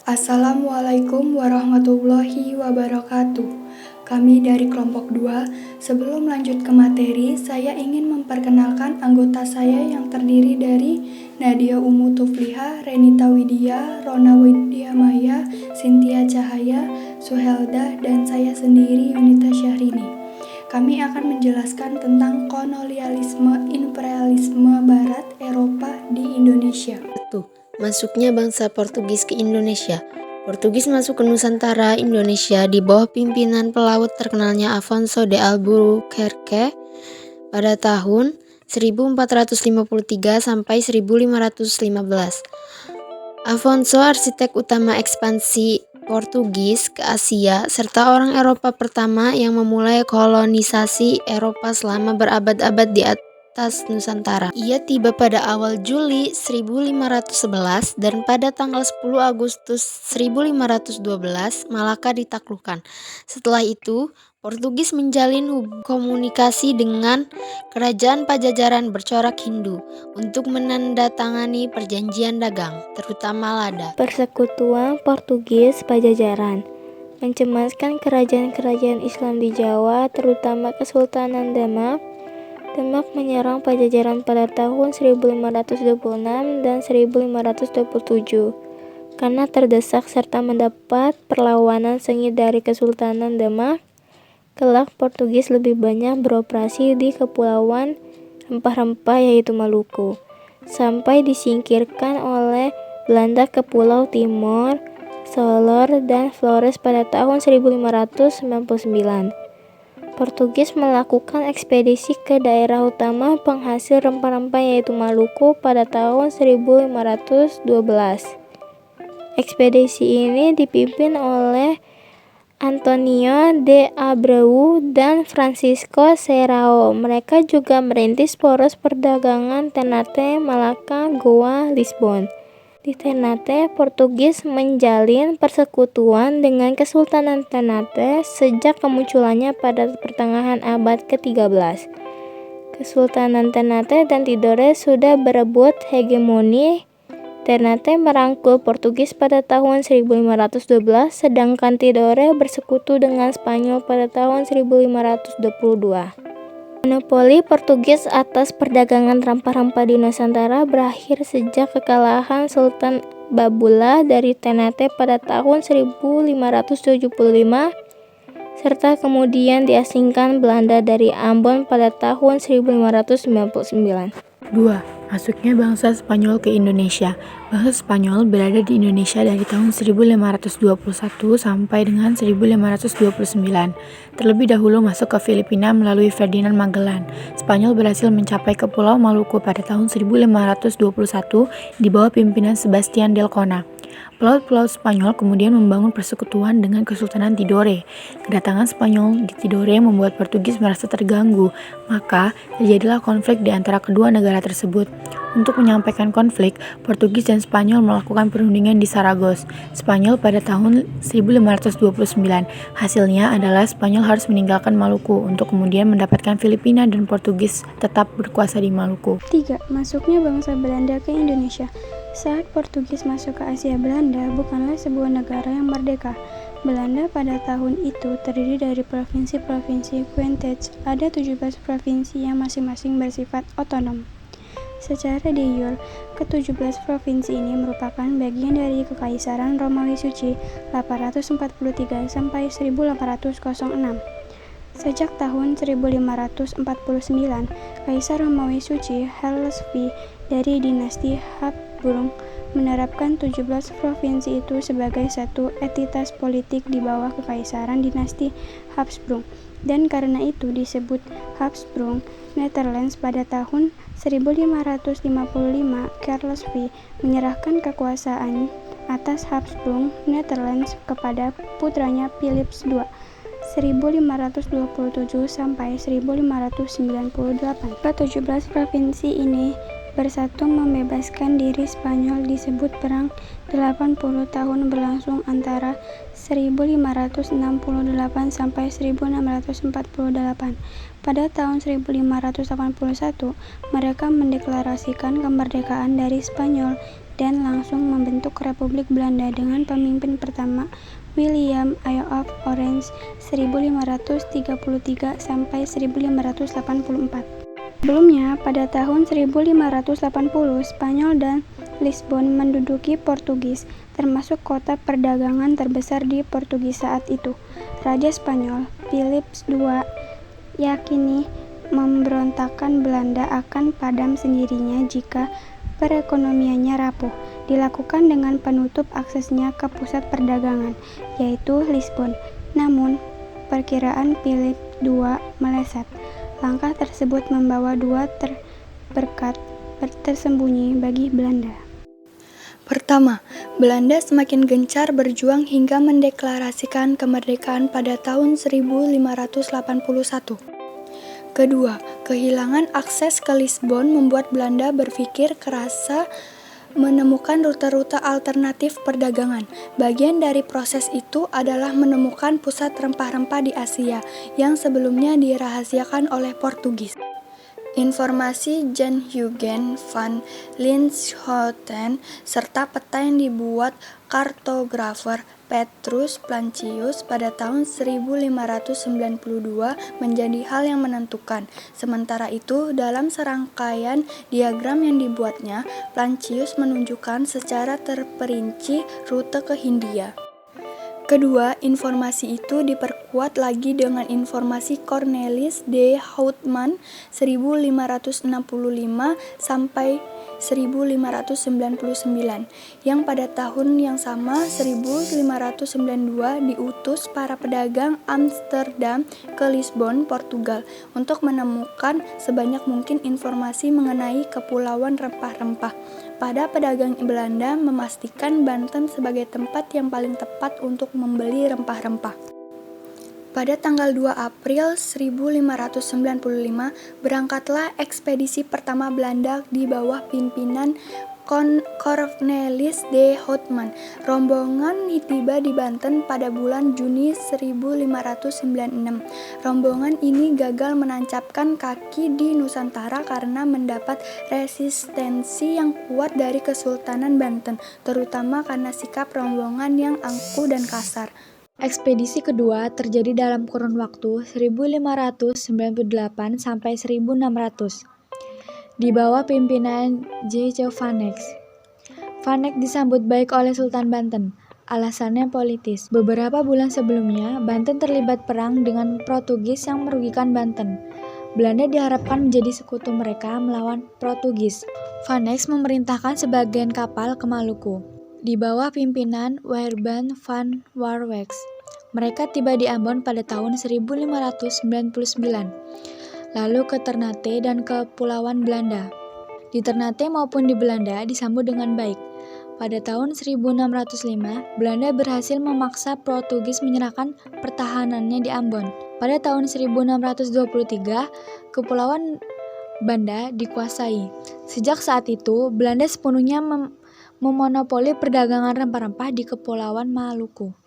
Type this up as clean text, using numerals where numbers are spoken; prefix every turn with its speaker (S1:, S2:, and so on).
S1: Assalamualaikum warahmatullahi wabarakatuh. Kami dari kelompok 2, sebelum lanjut ke materi, saya ingin memperkenalkan anggota saya yang terdiri dari Nadia Umu Tufliha, Renita Widya, Rona Widya Maya, Cynthia Cahaya, Suhelda, dan saya sendiri Yunita Syahrini. Kami akan menjelaskan tentang kolonialisme imperialisme Barat Eropa di Indonesia.
S2: Masuknya bangsa Portugis ke Indonesia. Portugis masuk ke Nusantara Indonesia di bawah pimpinan pelaut terkenalnya Afonso de Albuquerque pada tahun 1453 sampai 1515. Afonso arsitek utama ekspansi Portugis ke Asia serta orang Eropa pertama yang memulai kolonisasi Eropa selama berabad-abad di atas Nusantara. Ia tiba pada awal Juli 1511 dan pada tanggal 10 Agustus 1512 Malaka ditaklukkan. Setelah itu, Portugis menjalin komunikasi dengan kerajaan Pajajaran bercorak Hindu untuk menandatangani perjanjian dagang, terutama lada.
S3: Persekutuan Portugis Pajajaran mencemaskan kerajaan-kerajaan Islam di Jawa, terutama Kesultanan Demak. Demak menyerang Pajajaran pada tahun 1526 dan 1527 karena terdesak serta mendapat perlawanan sengit dari Kesultanan Demak. Kelak Portugis lebih banyak beroperasi di kepulauan rempah-rempah yaitu Maluku, sampai disingkirkan oleh Belanda ke Pulau Timor, Solor, dan Flores pada tahun 1599. Portugis melakukan ekspedisi ke daerah utama penghasil rempah-rempah yaitu Maluku pada tahun 1512. Ekspedisi ini dipimpin oleh Antonio de Abreu dan Francisco Serrao. Mereka juga merintis poros perdagangan Ternate, Malaka, Goa, Lisbon. Di Ternate, Portugis menjalin persekutuan dengan Kesultanan Ternate sejak kemunculannya pada pertengahan abad ke-13. Kesultanan Ternate dan Tidore sudah berebut hegemoni. Ternate merangkul Portugis pada tahun 1512, sedangkan Tidore bersekutu dengan Spanyol pada tahun 1522. Monopoli Portugis atas perdagangan rempah-rempah di Nusantara berakhir sejak kekalahan Sultan Babula dari Ternate pada tahun 1575, serta kemudian diasingkan Belanda dari Ambon pada tahun 1599.
S4: 2. Masuknya bangsa Spanyol ke Indonesia. Bangsa Spanyol berada di Indonesia dari tahun 1521 sampai dengan 1529. Terlebih dahulu masuk ke Filipina melalui Ferdinand Magellan. Spanyol berhasil mencapai ke Pulau Maluku pada tahun 1521 di bawah pimpinan Sebastian Delcona. Pelaut-pelaut Spanyol kemudian membangun persekutuan dengan Kesultanan Tidore. Kedatangan Spanyol di Tidore membuat Portugis merasa terganggu, maka terjadilah konflik di antara kedua negara tersebut. Untuk menyampaikan konflik, Portugis dan Spanyol melakukan perundingan di Saragossa, Spanyol pada tahun 1529. Hasilnya adalah Spanyol harus meninggalkan Maluku untuk kemudian mendapatkan Filipina dan Portugis tetap berkuasa di Maluku.
S5: 3. Masuknya bangsa Belanda ke Indonesia. Saat Portugis masuk ke Asia, Belanda bukanlah sebuah negara yang merdeka. Belanda pada tahun itu terdiri dari provinsi-provinsi Quentech. Ada 17 provinsi yang masing-masing bersifat otonom. Secara de jure, ke-17 provinsi ini merupakan bagian dari Kekaisaran Romawi Suci 843 sampai 1806. Sejak tahun 1549, Kaisar Romawi Suci Charles V dari dinasti Habsburg menerapkan 17 provinsi itu sebagai satu entitas politik di bawah kekaisaran dinasti Habsburg, dan karena itu disebut Habsburg Netherlands. Pada tahun 1555, Charles V menyerahkan kekuasaan atas Habsburg Netherlands kepada putranya Philips II 1527 sampai 1598. Ke-17 provinsi ini bersatu membebaskan diri Spanyol. Disebut perang 80 tahun berlangsung antara 1568 sampai 1648. Pada tahun 1581, mereka mendeklarasikan kemerdekaan dari Spanyol dan langsung membentuk Republik Belanda dengan pemimpin pertama William of Orange 1533 sampai 1584. Sebelumnya, pada tahun 1580, Spanyol dan Lisbon menduduki Portugis, termasuk kota perdagangan terbesar di Portugis saat itu. Raja Spanyol, Philip II, yakini pemberontakan Belanda akan padam sendirinya jika perekonomiannya rapuh, dilakukan dengan penutup aksesnya ke pusat perdagangan, yaitu Lisbon. Namun, perkiraan Philip II meleset. Langkah tersebut membawa dua berkat tersembunyi bagi Belanda.
S1: Pertama, Belanda semakin gencar berjuang hingga mendeklarasikan kemerdekaan pada tahun 1581. Kedua, kehilangan akses ke Lisbon membuat Belanda berpikir kerasa menemukan rute-rute alternatif perdagangan. Bagian dari proses itu adalah menemukan pusat rempah-rempah di Asia yang sebelumnya dirahasiakan oleh Portugis. Informasi Jan Huygens van Linschoten serta peta yang dibuat kartografer Petrus Plancius pada tahun 1592 menjadi hal yang menentukan. Sementara itu, dalam serangkaian diagram yang dibuatnya, Plancius menunjukkan secara terperinci rute ke Hindia. Kedua, informasi itu diperkuat lagi dengan informasi Cornelis de Houtman 1565 sampai 1599 yang pada tahun yang sama 1592 diutus para pedagang Amsterdam ke Lisbon, Portugal untuk menemukan sebanyak mungkin informasi mengenai kepulauan rempah-rempah. Pada pedagang Belanda memastikan Banten sebagai tempat yang paling tepat untuk membeli rempah-rempah. Pada tanggal 2 April 1595, berangkatlah ekspedisi pertama Belanda di bawah pimpinan Cornelis de Houtman. Rombongan tiba di Banten pada bulan Juni 1596. Rombongan ini gagal menancapkan kaki di Nusantara karena mendapat resistensi yang kuat dari Kesultanan Banten, terutama karena sikap rombongan yang angkuh dan kasar.
S6: Ekspedisi kedua terjadi dalam kurun waktu 1598 sampai 1600 di bawah pimpinan J.C. Vaneck. Vaneck disambut baik oleh Sultan Banten. Alasannya politis. Beberapa bulan sebelumnya, Banten terlibat perang dengan Portugis yang merugikan Banten. Belanda diharapkan menjadi sekutu mereka melawan Portugis. Vaneck memerintahkan sebagian kapal ke Maluku di bawah pimpinan Wouter van Warwijck. Mereka tiba di Ambon pada tahun 1599, lalu ke Ternate dan Kepulauan Belanda. Di Ternate maupun di Belanda disambut dengan baik. Pada tahun 1605, Belanda berhasil memaksa Portugis menyerahkan pertahanannya di Ambon. Pada tahun 1623, Kepulauan Banda dikuasai. Sejak saat itu, Belanda sepenuhnya memonopoli perdagangan rempah-rempah di Kepulauan Maluku.